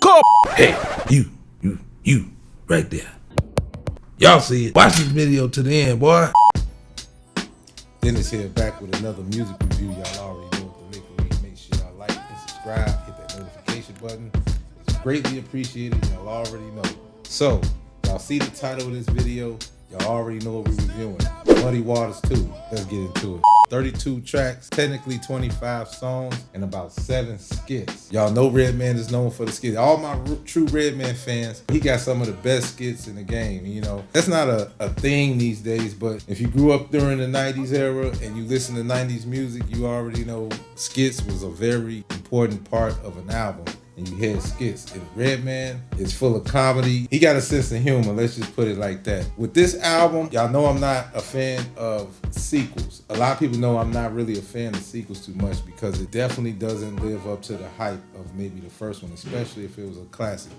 Cookup. Hey, you, right there. Y'all see it. Watch this video to the end, boy. Dennis here, back with another music review. Y'all already know what to make sure y'all like and subscribe. Hit that notification button. It's greatly appreciated. Y'all already know. So, y'all see the title of this video. Y'all already know what we're reviewing. Muddy Waters 2. Let's get into it. 32 tracks, technically 25 songs, and about 7 skits. Y'all know Redman is known for the skits. All my true Redman fans, he got some of the best skits in the game. You know, that's not a thing these days, but if you grew up during the 90s era and you listen to 90s music, you already know skits was a very important part of an album. And you had skits. And Redman is full of comedy. He got a sense of humor, let's just put it like that. With this album, y'all know I'm not a fan of sequels. A lot of people know I'm not really a fan of sequels too much because it definitely doesn't live up to the hype of maybe the first one, especially if it was a classic.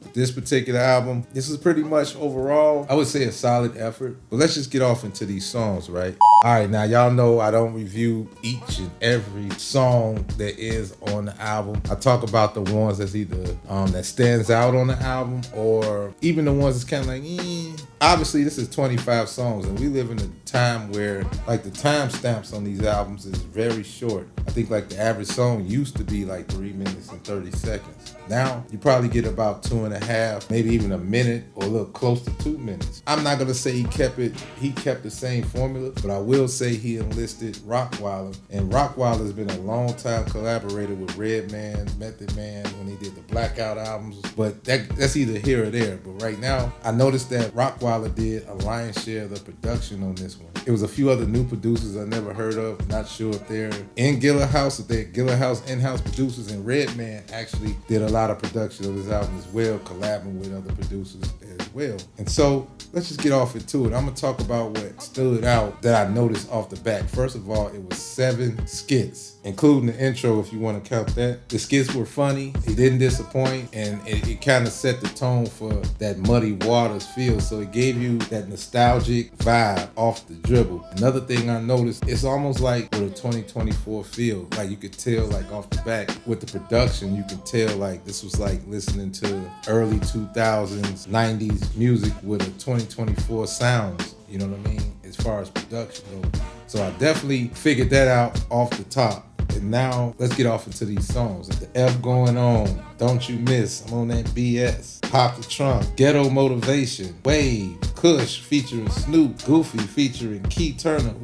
With this particular album, this is pretty much overall, I would say a solid effort. But let's just get off into these songs, right? All right, now y'all know I don't review each and every song that is on the album. I talk about the ones that's either that stands out on the album or even the ones that's kind of like, Obviously, this is 25 songs, and we live in a time where, like, the timestamps on these albums is very short. I think, like, the average song used to be, like, 3 minutes and 30 seconds. Now, you probably get about 2.5, maybe even a minute or a little close to 2 minutes. I'm not going to say he kept the same formula, but I will say he enlisted Rockwilder, and Rockwilder's been a long time collaborator with Redman, Method Man when he did the Blackout albums, but that's either here or there. But right now, I noticed that Rockwilder did a lion's share of the production on this one. It was a few other new producers I never heard of. Not sure if they're in Gilla House, if they're Gilla House in-house producers, and Redman actually did a lot of production of this album as well, collabing with other producers as well. And so, let's just get off into it. I'm gonna talk about what stood out that I noticed off the bat. First of all, it was 7 skits, including the intro if you want to count that. The skits were funny, it didn't disappoint, and it kind of set the tone for that Muddy Waters feel. So it gave you that nostalgic vibe off the dribble. Another thing I noticed, it's almost like with a 2024 feel. Like you could tell, like off the back with the production, you could tell like this was like listening to early 2000s, 90s music with a 2024 sounds. You know what I mean? As far as production goes. So I definitely figured that out off the top. And now let's get off into these songs. The F Going On, Don't You Miss, I'm on that BS, Pop the Trunk, Ghetto Motivation, Wave, Kush featuring Snoop, Goofy featuring Key Turner,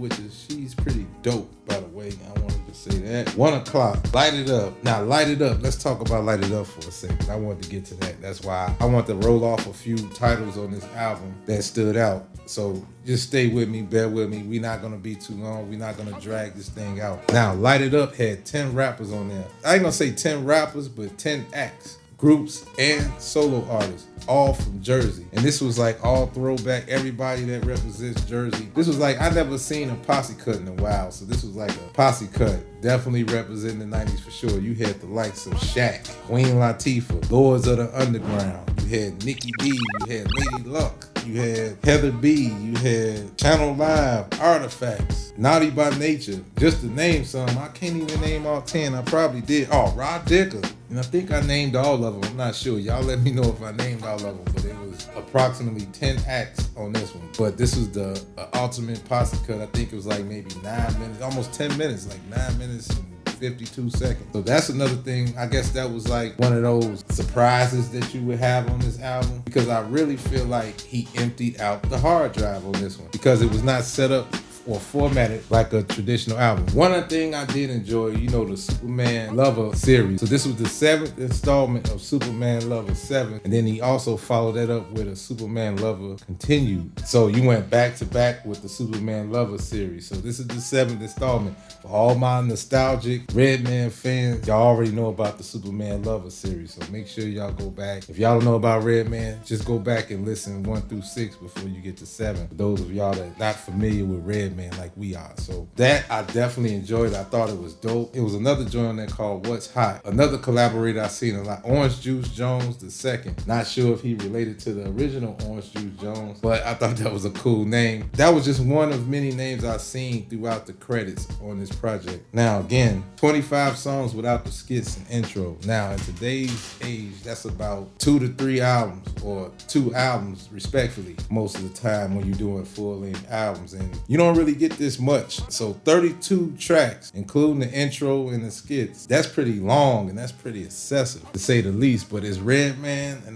she's pretty dope, by the way. I wanted to say that. 1 O'Clock, Light It Up. Now, Light It Up, let's talk about Light It Up for a second. I wanted to get to that. That's why I want to roll off a few titles on this album that stood out. So just stay with me, bear with me. We're not gonna be too long. We're not gonna drag this thing out. Now, Light It Up had 10 rappers on there. I ain't gonna say 10 rappers, but 10 acts, groups, and solo artists, all from Jersey. And this was like all throwback, everybody that represents Jersey. This was like, I never seen a posse cut in a while, so this was like a posse cut. Definitely representing the 90s for sure. You had the likes of Shaq, Queen Latifah, Lords of the Underground. You had Nikki D, you had Lady Luck, you had Heather B, you had Channel Live, Artifacts, Naughty by Nature. Just to name some, I can't even name all 10. I probably did. Oh, Rod Dicker. And I think I named all of them. I'm not sure. Y'all let me know if I named all of them. But it was approximately 10 acts on this one. But this was the ultimate posse cut. I think it was like maybe 9 minutes, almost 10 minutes, like 9 minutes and 52 seconds. So that's another thing. I guess that was like one of those surprises that you would have on this album, because I really feel like he emptied out the hard drive on this one because it was not set up or formatted like a traditional album. One other thing I did enjoy, you know, the Superman Lover series. So this was the 7th installment of Superman Lover 7. And then he also followed that up with a Superman Lover Continued. So you went back to back with the Superman Lover series. So this is the 7th installment. For all my nostalgic Redman fans, y'all already know about the Superman Lover series. So make sure y'all go back. If y'all don't know about Redman, just go back and listen 1 through 6 before you get to 7. For those of y'all that are not familiar with Redman, Redman like we are. So that I definitely enjoyed. I thought it was dope. It was another joint on there called What's Hot. Another collaborator I seen a lot, Orange Juice Jones II. Not sure if he related to the original Orange Juice Jones, but I thought that was a cool name. That was just one of many names I've seen throughout the credits on this project. Now again, 25 songs without the skits and intro. Now in today's age, that's about 2 to 3 albums, or 2 albums respectfully, most of the time when you're doing full-length albums, and you don't really get this much. So 32 tracks, including the intro and the skits, that's pretty long and that's pretty excessive to say the least. But it's Redman, and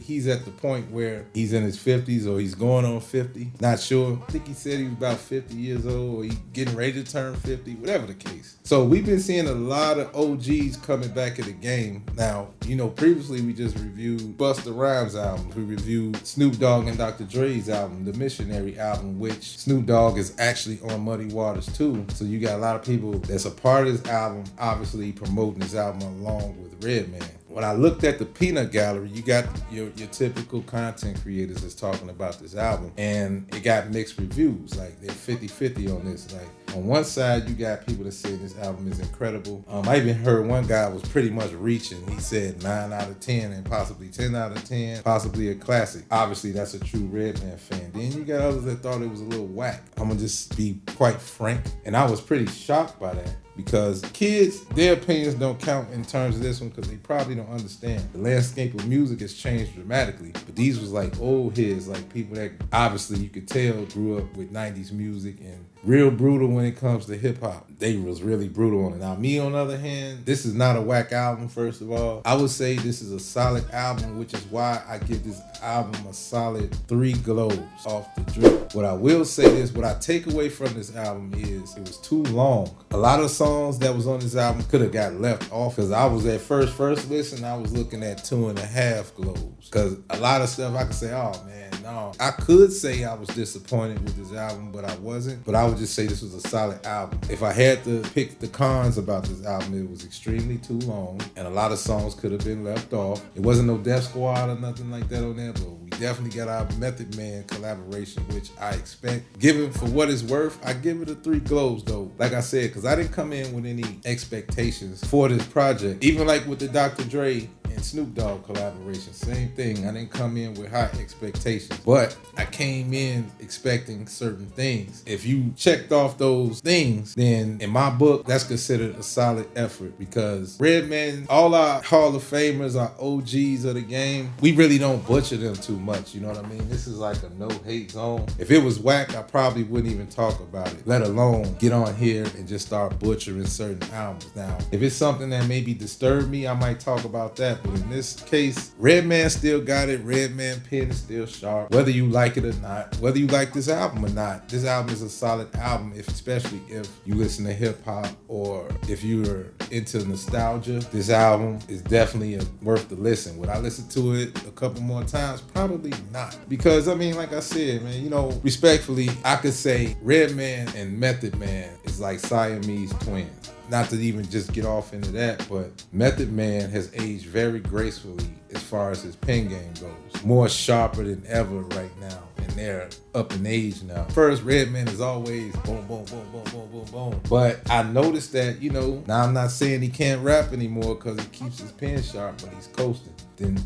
he's at the point where he's in his 50s or he's going on 50, not sure. I think he said he was about 50 years old, or he getting ready to turn 50, whatever the case. So we've been seeing a lot of OGs coming back in the game. Now, previously we just reviewed Busta Rhymes' album. We reviewed Snoop Dogg and Dr. Dre's album, the Missionary album, which Snoop Dogg is actually on Muddy Waters too. So you got a lot of people that's a part of this album, obviously promoting this album along with Redman. When I looked at the peanut gallery, you got your typical content creators that's talking about this album, and it got mixed reviews. Like they're 50-50 on this. Like on one side, you got people that say this album is incredible. I even heard one guy was pretty much reaching. He said 9 out of 10 and possibly 10 out of 10, possibly a classic. Obviously, that's a true Redman fan. Then you got others that thought it was a little whack. I'm gonna just be quite frank, and I was pretty shocked by that. Because kids, their opinions don't count in terms of this one because they probably don't understand. The landscape of music has changed dramatically. But these was like old heads, like people that obviously you could tell grew up with 90s music and real brutal when it comes to hip hop. They was really brutal on it. Now me, on the other hand, this is not a whack album, first of all. I would say this is a solid album, which is why I give this album a solid 3 globes off the drip. What I will say is, what I take away from this album is it was too long. A lot of songs that was on this album could have got left off, because I was at first listen, I was looking at 2.5 globes. Because a lot of stuff I could say, oh man, no. I could say I was disappointed with this album, but I wasn't. But I would just say this was a solid album. If I had to pick the cons about this album, it was extremely too long, and a lot of songs could have been left off. It wasn't no Def Squad or nothing like that on there, but we definitely got our Method Man collaboration, which I expect. Given for what it's worth, I give it a 3 globes though. Like I said, because I didn't come in with any expectations for this project. Even like with the Dr. Dre and Snoop Dogg collaboration, same thing. I didn't come in with high expectations, but I came in expecting certain things. If you checked off those things, then in my book, that's considered a solid effort, because Redman, all our Hall of Famers, our OGs of the game, we really don't butcher them too much, you know what I mean? This is like a no-hate zone. If it was whack, I probably wouldn't even talk about it, let alone get on here and just start butchering certain albums. Now, if it's something that maybe disturbed me, I might talk about that. But in this case, Redman still got it. Redman pen is still sharp. Whether you like it or not, whether you like this album or not, this album is a solid album, especially if you listen to hip hop or if you're into nostalgia. This album is definitely worth the listen. Would I listen to it a couple more times? Probably not. Because I mean, like I said, man, respectfully, I could say Redman and Method Man is like Siamese twins. Not to even just get off into that, but Method Man has aged very gracefully as far as his pen game goes. More sharper than ever right now, and they're up in age now. First, Redman is always boom, boom, boom, boom, boom, boom, boom. But I noticed that, now I'm not saying he can't rap anymore because he keeps his pen sharp, but he's coasting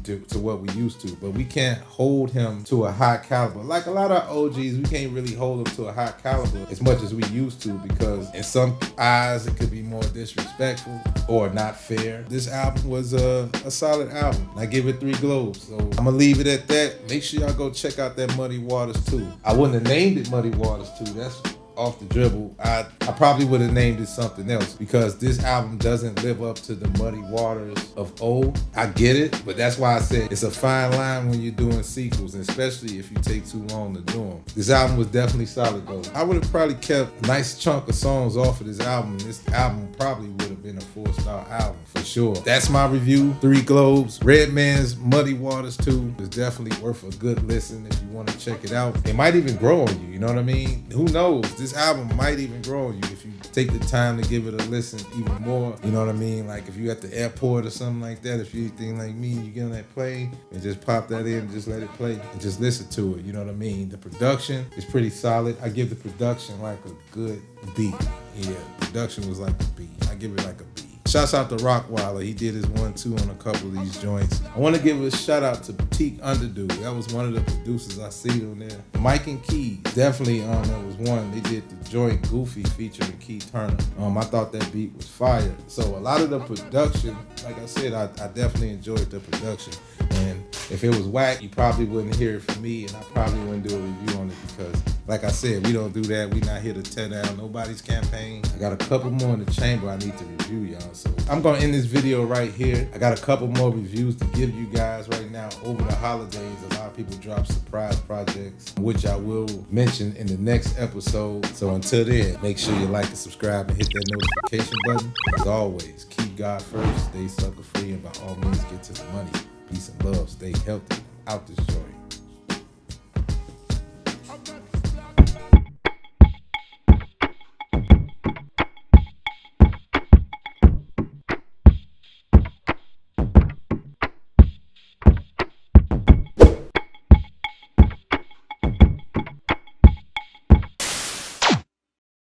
to what we used to. But we can't hold him to a high caliber. Like a lot of OGs, we can't really hold him to a high caliber as much as we used to, because in some eyes it could be more disrespectful or not fair. This album was a solid album. I give it 3 globes. So I'm gonna leave it at that. Make sure y'all go check out that Muddy Waters 2. I wouldn't have named it Muddy Waters 2. That's off the dribble. I probably would have named it something else, because this album doesn't live up to the Muddy Waters of old. I get it, but that's why I said it's a fine line when you're doing sequels, and especially if you take too long to do them. This album was definitely solid though. I would have probably kept a nice chunk of songs off of this album, and this album probably would have been a 4-star album for sure. That's my review. 3 globes. Redman's Muddy Waters 2 is definitely worth a good listen if you want to check it out. It might even grow on you, you know what I mean? Who knows? This album might even grow on you if you take the time to give it a listen even more. You know what I mean? Like if you at the airport or something like that, if you anything like me, you get on that plane and just pop that in and just let it play and just listen to it. You know what I mean? The production is pretty solid. I give the production like a good B. Yeah, production was like a B. I give it like a B. Shouts out to Rockweiler. He did his 1-2 on a couple of these joints. I want to give a shout out to Teak Underdo. That was one of the producers I see on there. Mike and Keys, definitely that was one. They did the joint Goofy featuring Keith Turner. I thought that beat was fire. So a lot of the production, like I said, I definitely enjoyed the production. And if it was whack, you probably wouldn't hear it from me, and I probably wouldn't do a review on it because, like I said, we don't do that. We not here to tear down nobody's campaign. I got a couple more in the chamber I need to review, y'all. So I'm gonna end this video right here. I got a couple more reviews to give you guys right now. Over the holidays, a lot of people drop surprise projects, which I will mention in the next episode. So until then, make sure you like and subscribe and hit that notification button. As always, keep God first, stay sucker free, and by all means get to the money. Peace and love, stay healthy. Out this joint.